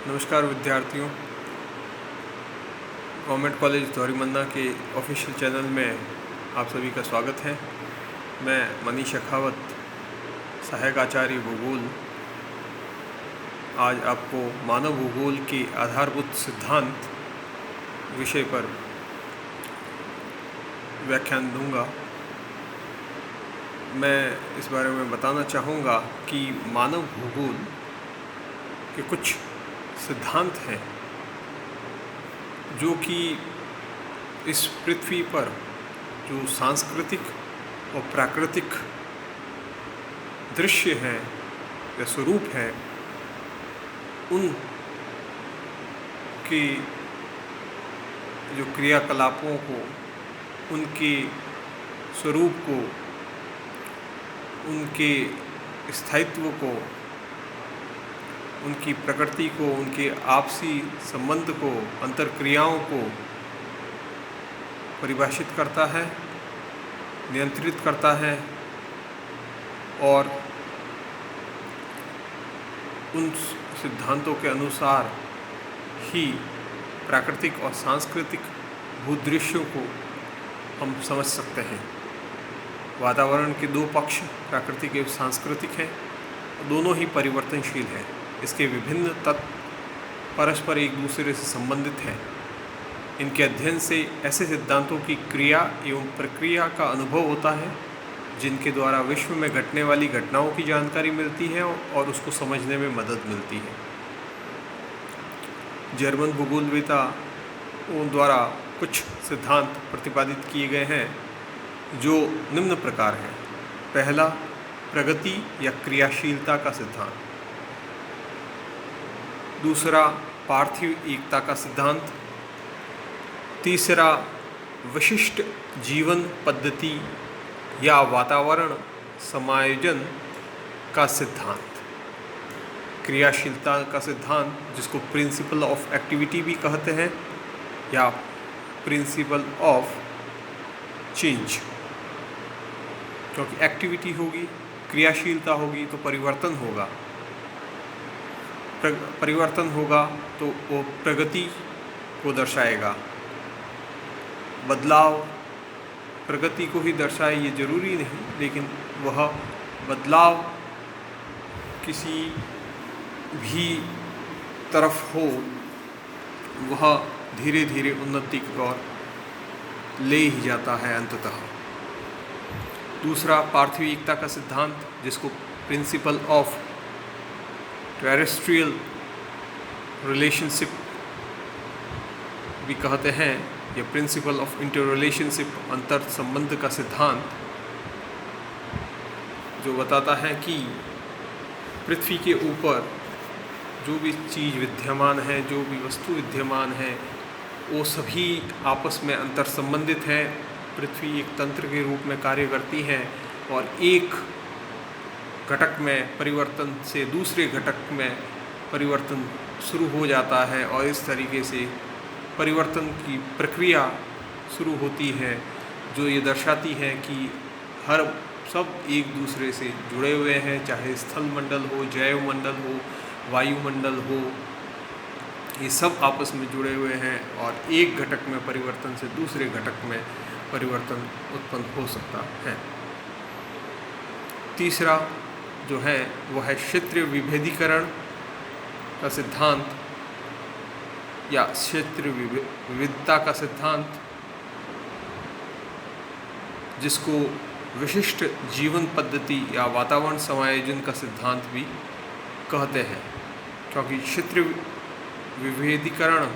नमस्कार विद्यार्थियों। Government college Dhaurimanna के ऑफिशियल चैनल में आप सभी का स्वागत है। मैं मनीष अखावत, सहायक आचार्य भूगोल, आज आपको मानव भूगोल के आधारभूत सिद्धांत विषय पर व्याख्यान दूंगा। मैं इस बारे में बताना चाहूँगा कि मानव भूगोल के कुछ सिद्धांत हैं जो कि इस पृथ्वी पर जो सांस्कृतिक और प्राकृतिक दृश्य हैं या स्वरूप हैं, उन के जो क्रियाकलापों को, उनके स्वरूप को, उनके स्थायित्व को, उनकी प्रकृति को, उनके आपसी संबंध को, अंतर्क्रियाओं को परिभाषित करता है, नियंत्रित करता है और उन सिद्धांतों के अनुसार ही प्राकृतिक और सांस्कृतिक भूदृश्यों को हम समझ सकते हैं। वातावरण के दो पक्ष प्राकृतिक एवं सांस्कृतिक हैं, दोनों ही परिवर्तनशील हैं। इसके विभिन्न तत्व परस्पर एक दूसरे से संबंधित हैं। इनके अध्ययन से ऐसे सिद्धांतों की क्रिया एवं प्रक्रिया का अनुभव होता है जिनके द्वारा विश्व में घटने वाली घटनाओं की जानकारी मिलती है और उसको समझने में मदद मिलती है। जर्मन भूगोलवेत्ताओं द्वारा कुछ सिद्धांत प्रतिपादित किए गए हैं जो निम्न प्रकार हैं। पहला, प्रगति या क्रियाशीलता का सिद्धांत। दूसरा, पार्थिव एकता का सिद्धांत। तीसरा, विशिष्ट जीवन पद्धति या वातावरण समायोजन का सिद्धांत। क्रियाशीलता का सिद्धांत, जिसको प्रिंसिपल ऑफ एक्टिविटी भी कहते हैं या प्रिंसिपल ऑफ चेंज, क्योंकि एक्टिविटी होगी, क्रियाशीलता होगी तो परिवर्तन होगा, परिवर्तन होगा तो वो प्रगति को दर्शाएगा। बदलाव प्रगति को ही दर्शाए ये जरूरी नहीं, लेकिन वह बदलाव किसी भी तरफ हो, वह धीरे धीरे उन्नति की ओर ले ही जाता है अंततः। दूसरा, पार्थिव एकता का सिद्धांत, जिसको प्रिंसिपल ऑफ टेरेस्ट्रियल रिलेशनशिप भी कहते हैं, या प्रिंसिपल ऑफ इंटर रिलेशनशिप, अंतर संबंध का सिद्धांत, जो बताता है कि पृथ्वी के ऊपर जो भी चीज़ विद्यमान है, जो भी वस्तु विद्यमान है, वो सभी आपस में अंतर संबंधित हैं। पृथ्वी एक तंत्र के रूप में कार्य करती है और एक घटक में परिवर्तन से दूसरे घटक में परिवर्तन शुरू हो जाता है और इस तरीके से परिवर्तन की प्रक्रिया शुरू होती है, जो ये दर्शाती है कि हर सब एक दूसरे से जुड़े हुए हैं, चाहे स्थल मंडल हो, जैव मंडल हो, वायुमंडल हो, ये सब आपस में जुड़े हुए हैं और एक घटक में परिवर्तन से दूसरे घटक में परिवर्तन उत्पन्न हो सकता है। तीसरा जो है वह है क्षेत्रीय विभेदीकरण का सिद्धांत या क्षेत्रीय विविधता का सिद्धांत, जिसको विशिष्ट जीवन पद्धति या वातावरण समायोजन का सिद्धांत भी कहते हैं। क्योंकि क्षेत्रीय विभेदीकरण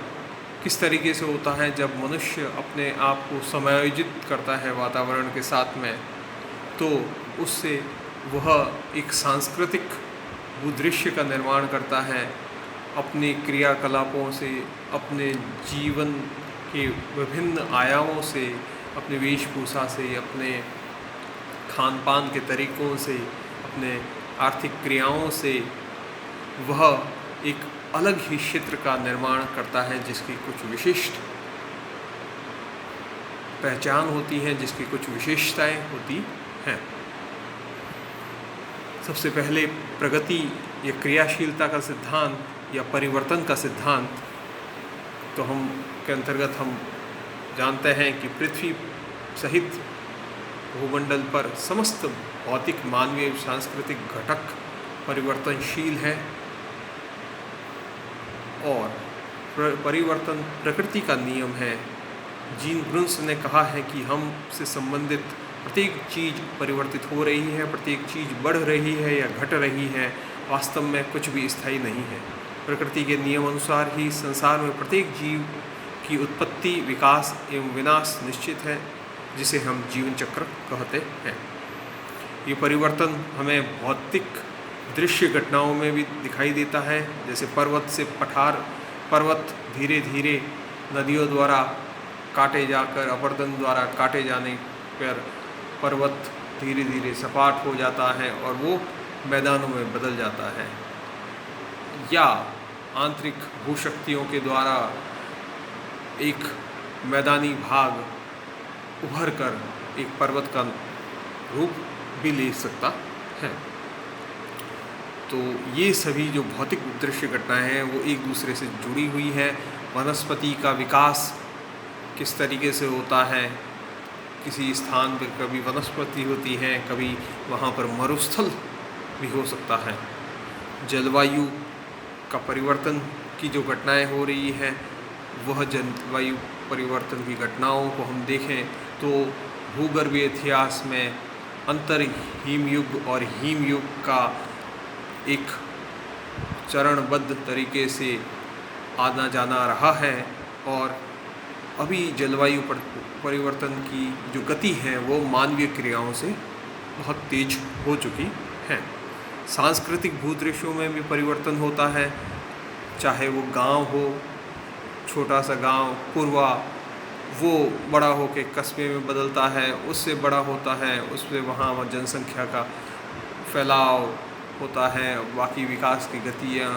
किस तरीके से होता है, जब मनुष्य अपने आप को समायोजित करता है वातावरण के साथ में, तो उससे वह एक सांस्कृतिक भूदृश्य का निर्माण करता है। अपने क्रियाकलापों से, अपने जीवन के विभिन्न आयामों से, अपने वेशभूषा से, अपने खान पान के तरीक़ों से, अपने आर्थिक क्रियाओं से वह एक अलग ही क्षेत्र का निर्माण करता है, जिसकी कुछ विशिष्ट पहचान होती है, जिसकी कुछ विशेषताएं होती हैं। सबसे पहले प्रगति ये क्रियाशीलता का सिद्धांत या परिवर्तन का सिद्धांत, तो हम के अंतर्गत हम जानते हैं कि पृथ्वी सहित भूमंडल पर समस्त भौतिक, मानवीय, सांस्कृतिक घटक परिवर्तनशील है और परिवर्तन प्रकृति का नियम है। जीन ब्रुन्स ने कहा है कि हमसे संबंधित प्रत्येक चीज़ परिवर्तित हो रही है, प्रत्येक चीज़ बढ़ रही है या घट रही है, वास्तव में कुछ भी स्थायी नहीं है। प्रकृति के नियम अनुसार ही संसार में प्रत्येक जीव की उत्पत्ति, विकास एवं विनाश निश्चित है, जिसे हम जीवन चक्र कहते हैं। ये परिवर्तन हमें भौतिक दृश्य घटनाओं में भी दिखाई देता है, जैसे पर्वत से पठार, पर्वत धीरे धीरे नदियों द्वारा काटे जाकर, अपरदन द्वारा काटे जाने पर पर्वत धीरे धीरे सपाट हो जाता है और वो मैदानों में बदल जाता है। या आंतरिक भूशक्तियों के द्वारा एक मैदानी भाग उभर कर एक पर्वत का रूप भी ले सकता है। तो ये सभी जो भौतिक दृश्य घटनाएं हैं वो एक दूसरे से जुड़ी हुई है। वनस्पति का विकास किस तरीके से होता है, किसी स्थान पर कभी वनस्पति होती है, कभी वहाँ पर मरुस्थल भी हो सकता है। जलवायु का परिवर्तन की जो घटनाएं हो रही हैं, वह जलवायु परिवर्तन की घटनाओं को हम देखें तो भूगर्भीय इतिहास में अंतर हिम युग और हिम युग का एक चरणबद्ध तरीके से आना जाना रहा है और अभी जलवायु परिवर्तन की जो गति है वो मानवीय क्रियाओं से बहुत तेज हो चुकी है। सांस्कृतिक भूदृश्यों में भी परिवर्तन होता है, चाहे वो गांव हो, छोटा सा गांव पूर्वा, वो बड़ा होकर कस्बे में बदलता है, उससे बड़ा होता है, उससे वहाँ जनसंख्या का फैलाव होता है, बाकी विकास की गतियाँ,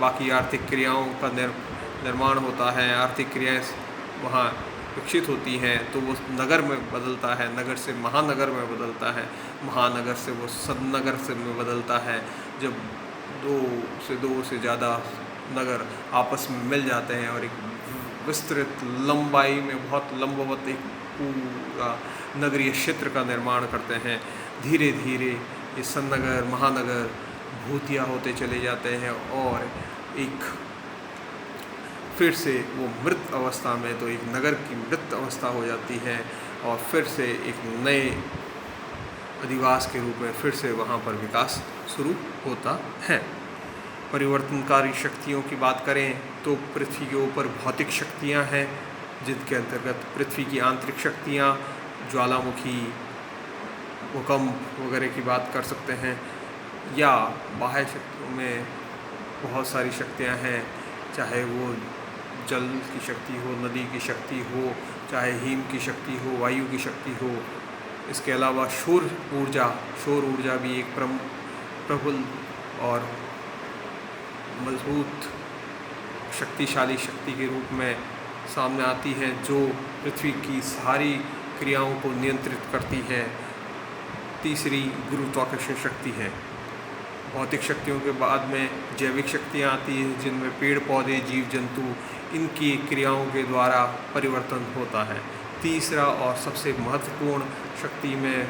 बाकी आर्थिक क्रियाओं का निर्माण होता है, आर्थिक क्रियाएँ वहाँ विकसित होती हैं, तो वो नगर में बदलता है, नगर से महानगर में बदलता है, महानगर से वो सदनगर से में बदलता है। जब दो से ज़्यादा नगर आपस में मिल जाते हैं और एक विस्तृत लंबाई में बहुत लंबवत एक पूरा नगरीय क्षेत्र का निर्माण करते हैं, धीरे धीरे ये सदनगर, महानगर भूतिया होते चले जाते हैं और एक फिर से वो मृत अवस्था में, तो एक नगर की मृत अवस्था हो जाती है और फिर से एक नए अधिवास के रूप में फिर से वहाँ पर विकास शुरू होता है। परिवर्तनकारी शक्तियों की बात करें तो पृथ्वी के ऊपर भौतिक शक्तियाँ हैं, जिनके अंतर्गत पृथ्वी की आंतरिक शक्तियाँ, ज्वालामुखी, भूकंप वगैरह की बात कर सकते हैं, या बाह्य शक्तियों में बहुत सारी शक्तियाँ हैं, चाहे वो जल की शक्ति हो, नदी की शक्ति हो, चाहे हिम की शक्ति हो, वायु की शक्ति हो। इसके अलावा सौर ऊर्जा भी एक प्रबल और मजबूत शक्तिशाली शक्ति के रूप में सामने आती है, जो पृथ्वी की सारी क्रियाओं को नियंत्रित करती है। तीसरी गुरुत्वाकर्षण शक्ति है। भौतिक शक्तियों के बाद में जैविक शक्तियाँ आती हैं, जिनमें पेड़ पौधे, जीव जंतु, इनकी क्रियाओं के द्वारा परिवर्तन होता है। तीसरा और सबसे महत्वपूर्ण शक्ति में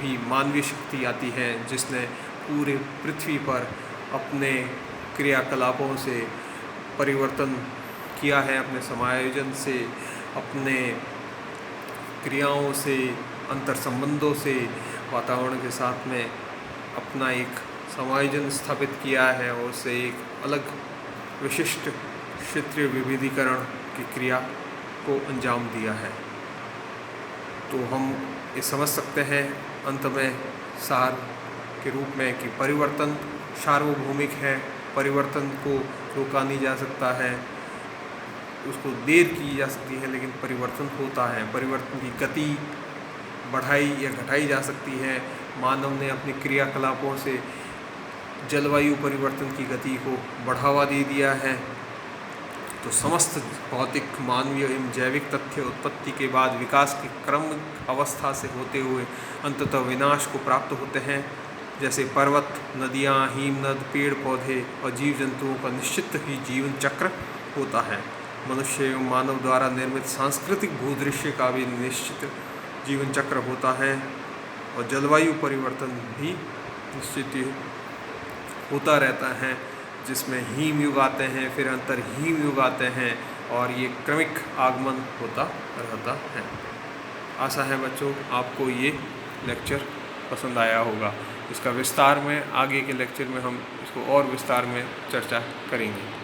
भी मानवीय शक्ति आती है, जिसने पूरे पृथ्वी पर अपने क्रियाकलापों से परिवर्तन किया है, अपने समायोजन से, अपने क्रियाओं से, अंतर संबंधों से वातावरण के साथ में अपना एक समायोजन स्थापित किया है और उससे एक अलग विशिष्ट क्षेत्रीय विविधीकरण की क्रिया को अंजाम दिया है। तो हम ये समझ सकते हैं अंत में सार के रूप में कि परिवर्तन सार्वभौमिक है, परिवर्तन को रोका नहीं जा सकता है, उसको देर की जा सकती है, लेकिन परिवर्तन होता है। परिवर्तन की गति बढ़ाई या घटाई जा सकती है। मानव ने अपने क्रियाकलापों से जलवायु परिवर्तन की गति को बढ़ावा दे दिया है। तो समस्त भौतिक, मानवीय एवं जैविक तथ्य उत्पत्ति के बाद विकास की क्रम अवस्था से होते हुए अंततः विनाश को प्राप्त होते हैं। जैसे पर्वत, नदियाँ, हिमनद, पेड़ पौधे और जीव जंतुओं का निश्चित ही जीवन चक्र होता है। मनुष्य एवं मानव द्वारा निर्मित सांस्कृतिक भूदृश्य का भी निश्चित जीवन चक्र होता है और जलवायु परिवर्तन भी निश्चित ही होता रहता है, जिसमें हिम युग आते हैं, फिर अंतर हिम युग आते हैं और ये क्रमिक आगमन होता रहता है। आशा है बच्चों आपको ये लेक्चर पसंद आया होगा। इसका विस्तार में आगे के लेक्चर में हम इसको और विस्तार में चर्चा करेंगे।